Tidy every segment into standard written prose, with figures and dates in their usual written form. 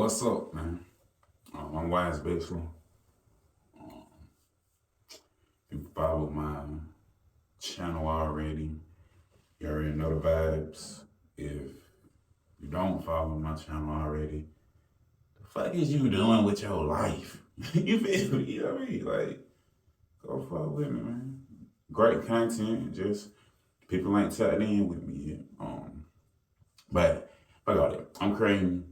What's up, man? I'm Wise Bixler. If you follow my channel already, you already know the vibes. If you don't follow my channel already, the fuck is you doing with your life? You feel me? You know what I mean? Like, go follow with me, man. Great content, just people ain't tapped in with me yet. But I got it. I'm creating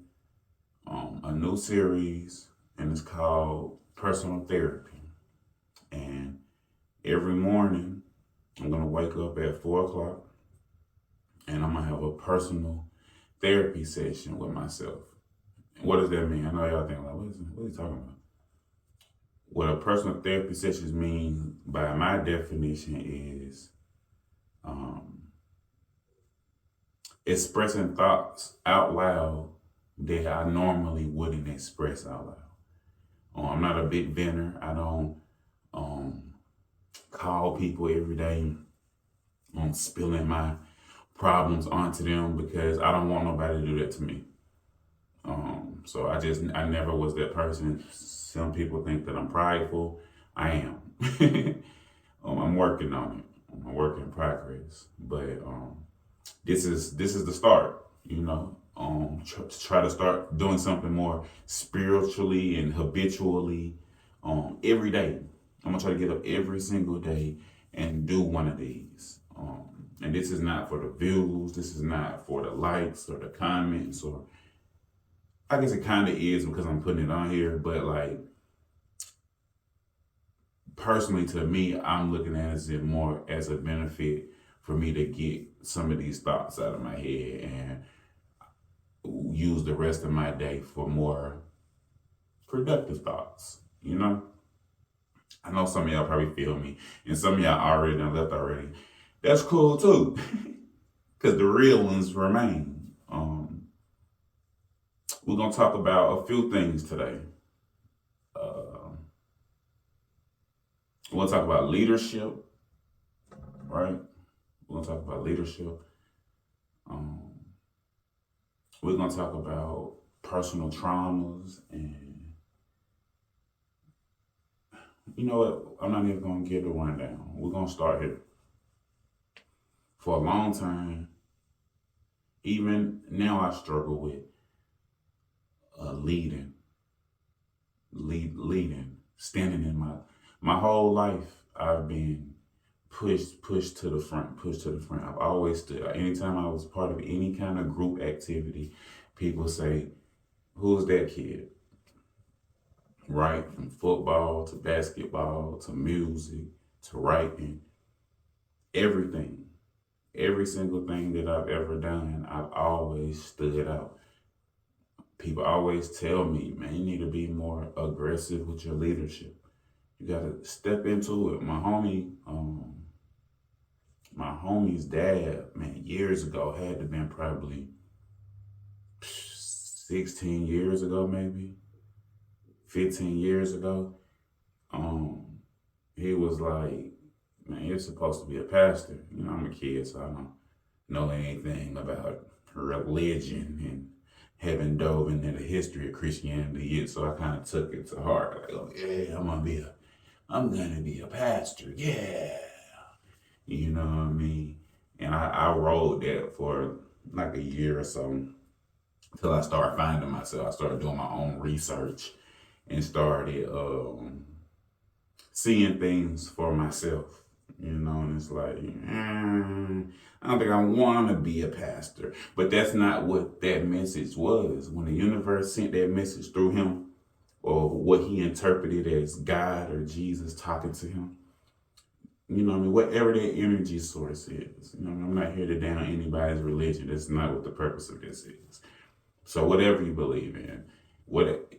a new series, and it's called Personal Therapy. And every morning, I'm gonna wake up at 4 o'clock, and I'm gonna have a personal therapy session with myself. And what does that mean? I know y'all think like, what are you talking about? What a personal therapy session means, by my definition, is expressing thoughts out loud that I normally wouldn't express out loud. I'm not a big venter. I don't call people every day on spilling my problems onto them because I don't want nobody to do that to me. So I never was that person. Some people think that I'm prideful. I am. I'm working on it. I'm a work in progress. But this is the start, you know. Try to start doing something more spiritually and habitually every day. I'm gonna try to get up every single day and do one of these. And this is not for the views. This is not for the likes or the comments, or I guess it kind of is because I'm putting it on here. But like personally, to me, I'm looking at it more as a benefit for me to get some of these thoughts out of my head and use the rest of my day for more productive thoughts, you know? I know some of y'all probably feel me, and some of y'all already done left already. That's cool too, because the real ones remain. We're gonna talk about a few things today. We're gonna talk about leadership, right? We're gonna talk about leadership. We're gonna talk about personal traumas, and you know what? I'm not even gonna give the rundown. We're gonna start here. For a long time, even now, I struggle with leading, standing in my whole life. I've been pushed to the front. I've always stood. Anytime I was part of any kind of group activity, people say, "Who's that kid?" Right? From football to basketball to music to writing, everything. Every single thing that I've ever done, I've always stood out. People always tell me, man, you need to be more aggressive with your leadership. You gotta step into it. My homie's dad, man, years ago, had to been probably 16 years ago, maybe 15 years ago. He was like, man, you're supposed to be a pastor. You know, I'm a kid, so I don't know anything about religion and haven't dove into the history of Christianity yet. So I kind of took it to heart. Like, oh yeah, I'm gonna be a pastor. Yeah, you know what I mean. And I rode that for like a year or so until I started finding myself. I started doing my own research and started seeing things for myself, you know, and it's like, I don't think I want to be a pastor. But that's not what that message was. When the universe sent that message through him, or what he interpreted as God or Jesus talking to him, you know what I mean, whatever that energy source is, you know, I'm not here to down anybody's religion. That's not what the purpose of this is. So whatever you believe in, what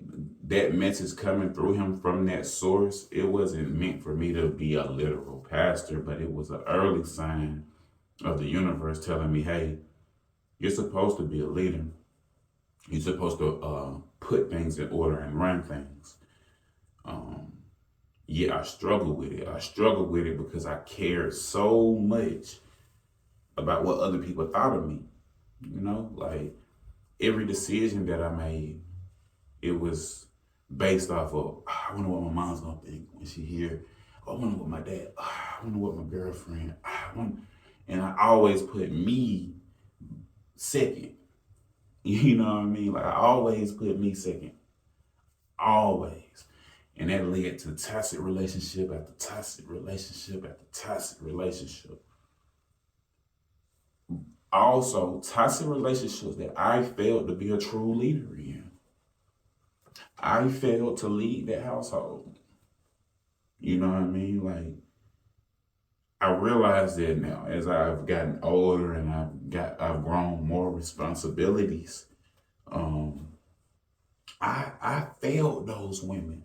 that message coming through him from that source, it wasn't meant for me to be a literal pastor, but it was an early sign of the universe telling me, hey, you're supposed to be a leader. You're supposed to put things in order and run things. Yeah, I struggle with it. I struggle with it because I cared so much about what other people thought of me. You know, like every decision that I made, it was based off of, I wonder what my mom's gonna think when she hear. I wonder what my dad. I wonder what my girlfriend. And I always put me second. You know what I mean? Like I always put me second. Always. And that led to toxic relationship after toxic relationship after toxic relationship. Also, toxic relationships that I failed to be a true leader in. I failed to lead that household. You know what I mean? Like, I realize that now as I've gotten older and I've grown more responsibilities. I failed those women.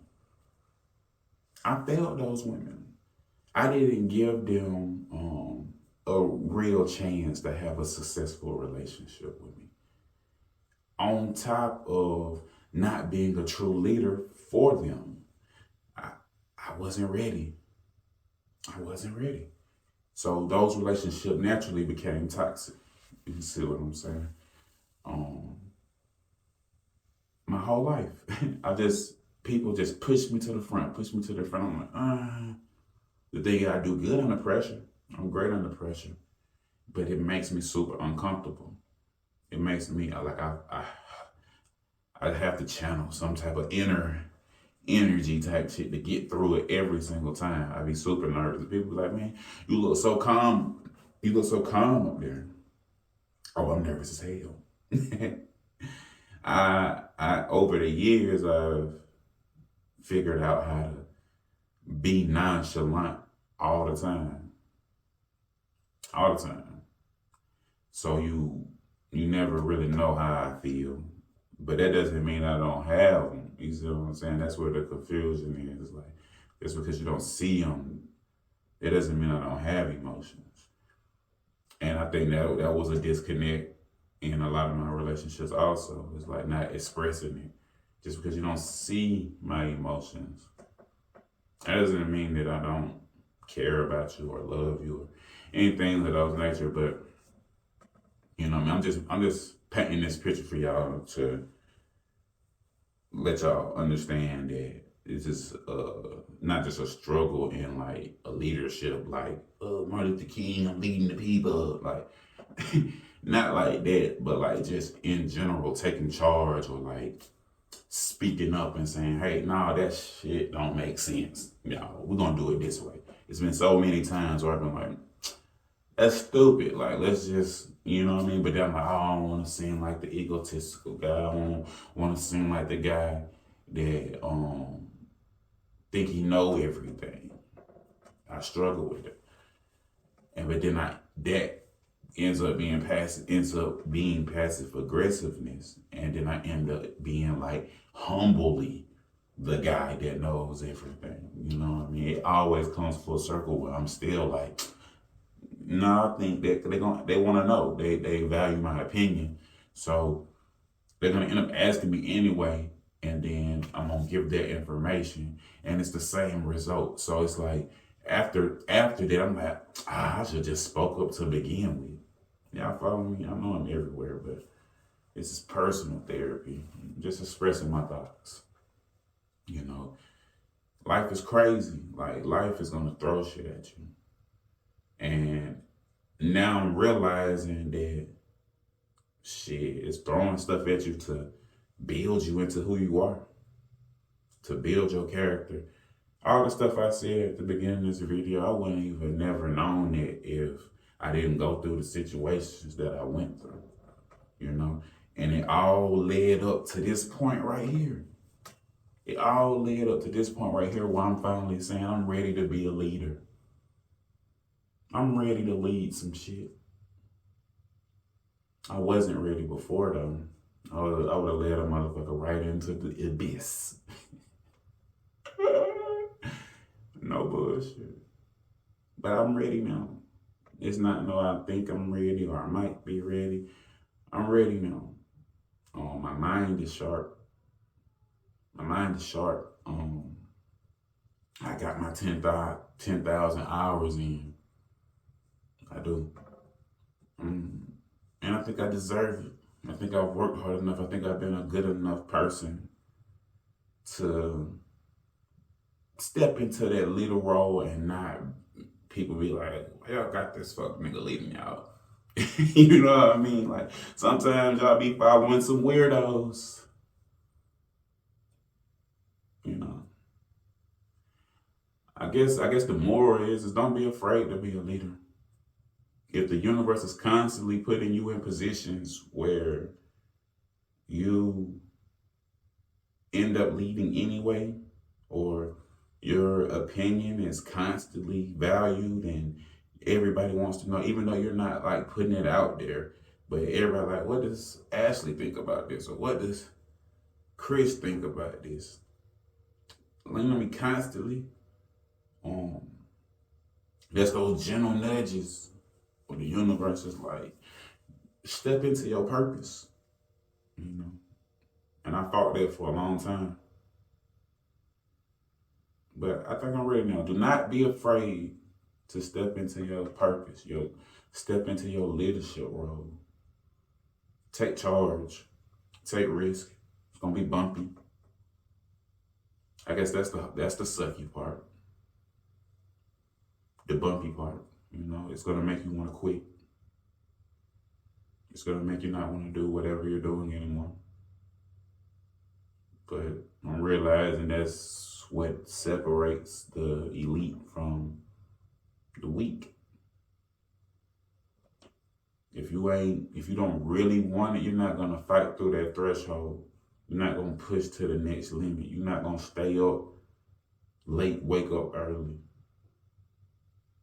I failed those women. I didn't give them a real chance to have a successful relationship with me. On top of not being a true leader for them, I wasn't ready. I wasn't ready. So those relationships naturally became toxic. You see what I'm saying? My whole life, people just push me to the front, push me to the front. I'm like, the thing I do good under pressure. I'm great under pressure, but it makes me super uncomfortable. It makes me like I have to channel some type of inner energy type shit to get through it every single time. I be super nervous. People be like, man, you look so calm. You look so calm up there. Oh, I'm nervous as hell. I over the years I've figured out how to be nonchalant all the time. All the time. So you never really know how I feel. But that doesn't mean I don't have them. You see what I'm saying? That's where the confusion is. Like, just because you don't see them, it doesn't mean I don't have emotions. And I think that was a disconnect in a lot of my relationships also. It's like not expressing it. Just because you don't see my emotions, that doesn't mean that I don't care about you or love you or anything of those nature. But you know, I'm just painting this picture for y'all to let y'all understand that it's just not just a struggle in like a leadership, like Martin Luther King, I'm leading the people, like not like that, but like just in general taking charge or like speaking up and saying, hey, nah, that shit don't make sense. No, we're gonna do it this way. It's been so many times where I've been like, that's stupid. Like, let's just, you know what I mean? But then I'm like, oh, I don't want to seem like the egotistical guy. I don't want to seem like the guy that think he know everything. I struggle with it. But then that ends up being passive aggressiveness. And then I end up being like humbly the guy that knows everything. You know what I mean? It always comes full circle where I'm still like, no, I think that they want to know. They value my opinion, so they're gonna end up asking me anyway, and then I'm gonna give that information, and it's the same result. So it's like after that, I'm like, I should just spoke up to begin with. Y'all follow me? I know I'm everywhere, but it's just personal therapy, just expressing my thoughts. You know, life is crazy. Like life is gonna throw shit at you. And now I'm realizing that shit is throwing stuff at you to build you into who you are, to build your character. All the stuff I said at the beginning of this video, I wouldn't even never known it if I didn't go through the situations that I went through, you know? And it all led up to this point right here. It all led up to this point right here where I'm finally saying I'm ready to be a leader. I'm ready to lead some shit. I wasn't ready before though. I would have led a motherfucker right into the abyss. No bullshit. But I'm ready now. It's not no I think I'm ready or I might be ready. I'm ready now. My mind is sharp. My mind is sharp. I got my 10,000 hours in. I do. And I think I deserve it. I think I've worked hard enough. I think I've been a good enough person to step into that little role and not people be like, well, y'all got this fuck nigga leading y'all. You know what I mean? Like, sometimes y'all be following some weirdos. You know. I guess the moral is don't be afraid to be a leader. If the universe is constantly putting you in positions where you end up leading anyway, or your opinion is constantly valued and everybody wants to know, even though you're not like putting it out there, but everybody like, what does Ashley think about this? Or what does Chris think about this? Let me constantly, there's those gentle nudges where the universe is like, step into your purpose, you know? And I fought that for a long time. But I think I'm ready now. Do not be afraid to step into your purpose, step into your leadership role. Take charge, take risk. It's gonna be bumpy. I guess that's the sucky part. The bumpy part. You know, it's gonna make you want to quit. It's gonna make you not want to do whatever you're doing anymore. But I'm realizing that's what separates the elite from the weak. If you don't really want it, you're not gonna fight through that threshold. You're not gonna push to the next limit. You're not gonna stay up late, wake up early.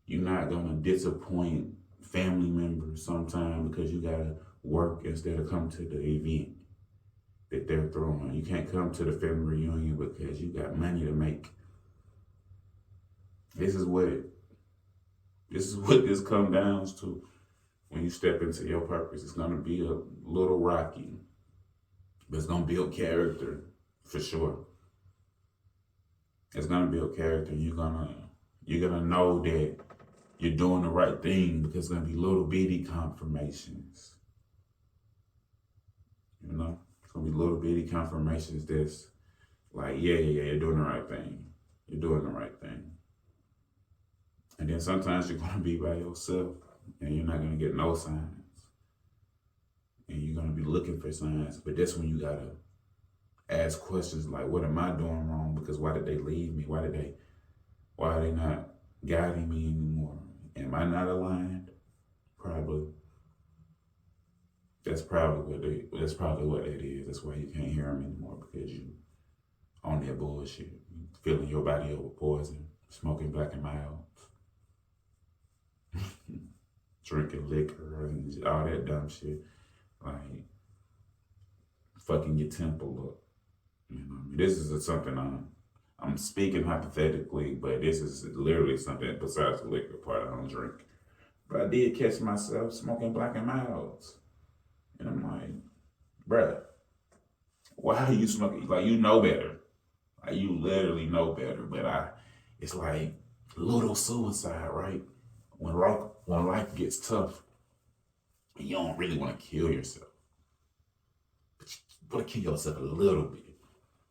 You're not gonna disappoint family members sometimes because you gotta work instead of come to the event that they're throwing. You can't come to the family reunion because you got money to make. This is what this comes down to. When you step into your purpose, it's gonna be a little rocky, but it's gonna build character for sure. It's gonna build character. You're gonna know that you're doing the right thing because it's gonna be little bitty confirmations. You know, it's gonna be little bitty confirmations that's like, yeah, you're doing the right thing. You're doing the right thing. And then sometimes you're gonna be by yourself and you're not gonna get no signs. And you're gonna be looking for signs. But that's when you gotta ask questions like, what am I doing wrong? Because why did they leave me? Why are they not guiding me anymore? Am I not aligned? Probably. That's probably what it is. That's why you can't hear them anymore, because you on that bullshit, filling your body up with poison, smoking black and mild, drinking liquor and all that dumb shit, like fucking your temple up. You know, this is something I'm speaking hypothetically, but this is literally something besides the liquor part I don't drink. But I did catch myself smoking black and milds. And I'm like, bruh, why are you smoking? Like, you know better. Like, you literally know better. But it's like little suicide, right? When life gets tough, you don't really want to kill yourself. But you want to kill yourself a little bit.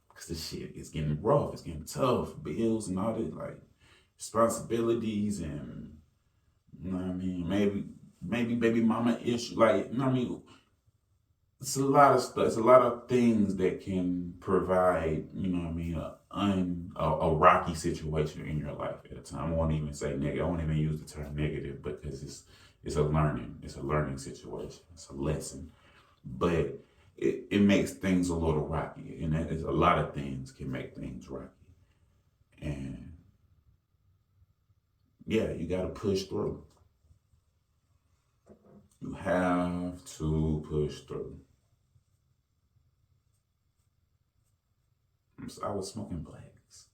Because this shit is getting rough. It's getting tough. Bills and all that, like, responsibilities and, you know what I mean? Maybe baby mama issue. Like, you know what I mean? It's a lot of stuff. It's a lot of things that can provide, you know what I mean, a rocky situation in your life at a time. I won't even say negative. I won't even use the term negative because it's a learning situation. It's a lesson. But it makes things a little rocky. And that is, a lot of things can make things rocky. And yeah, you got to push through. You have to push through. I was smoking blacks.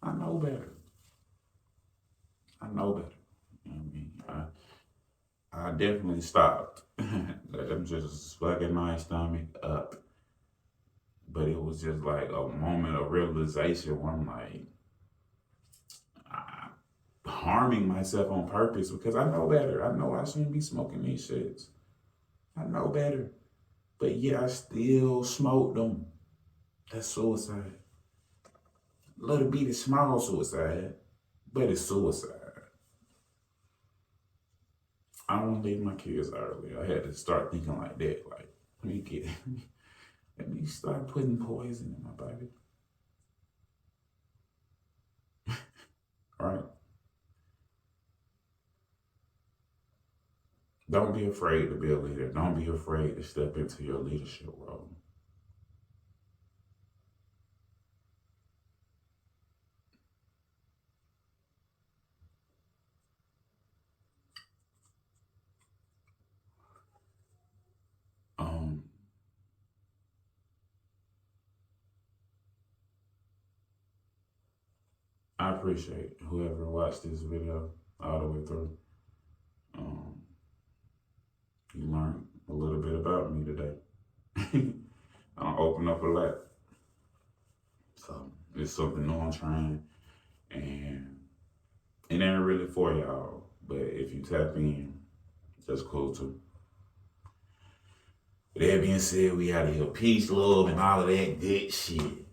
I know better. You know what I mean? I definitely stopped. I'm just fucking my stomach up. But it was just like a moment of realization where I'm like, harming myself on purpose because I know better. I know I shouldn't be smoking these shits. I know better. But yeah, I still smoked them. That's suicide. Little bitty small suicide, but it's suicide. I don't want to leave my kids early. I had to start thinking like that. Like, let me start putting poison in my body. Right? Don't be afraid to be a leader. Don't be afraid to step into your leadership role. Um, I appreciate whoever watched this video all the way through. Um, you learned a little bit about me today. I open up a lot. So it's something new I'm trying. And it ain't really for y'all. But if you tap in, that's cool too. With that being said, we out of here. Peace, love, and all of that good shit.